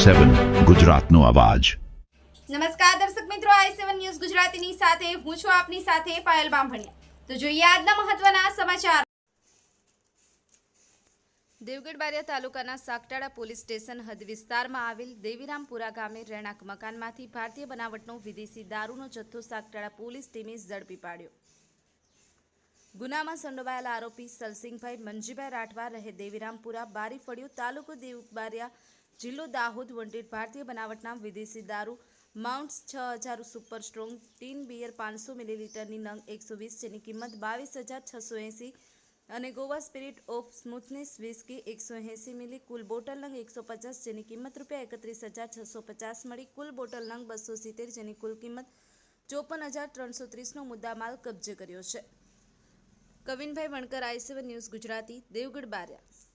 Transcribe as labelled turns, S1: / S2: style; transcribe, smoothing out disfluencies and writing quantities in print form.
S1: i7 ગુજરાતનો અવાજ।
S2: નમસ્કાર દર્શક મિત્રો, i7 ન્યૂઝ ગુજરાતીની સાથે હું છું આપની સાથે પાયલ બામભણિયા। તો જોઈએ આજના મહત્વના સમાચાર। દેવગઢ બારિયા તાલુકાના સાગટાળા પોલીસ સ્ટેશન હદ વિસ્તારમાં આવેલ દેવીરામપુરા ગામે રહેણાંક મકાનમાંથી ભારતીય બનાવટનો વિદેશી દારૂનો જથ્થો સાગટાળા પોલીસ ટીમે ઝડપી પાડ્યો। ગુનામાં સંડોવાયેલા આરોપી સલસિંગભાઈ મંજીભાઈ રાઠવા રહે દેવીરામપુરા બારી ફળિયું તાલુકો દેવબારિયા જિલ્લો દાહોદ વોન્ટેડ ભારતીય બનાવટના વિદેશી દારૂ માઉન્ટ્સ 6000 સુપર સ્ટ્રોંગ ટીન બિયર 500 મિલીલીટરની નંગ 120 જેની કિંમત 22,680 અને Goa spirit of smoothness whisky 180 milli cool bottle નંગ 150 જેની કિંમત ₹31,650 મળી કુલ બોટલ નંગ 270 જેની કુલ કિંમત 54,330નો મુદ્દામાલ કબજે કર્યો છે। કવિનભાઈ વણકર, i7 ન્યૂઝ ગુજરાતી, દેવગઢ બારિયા।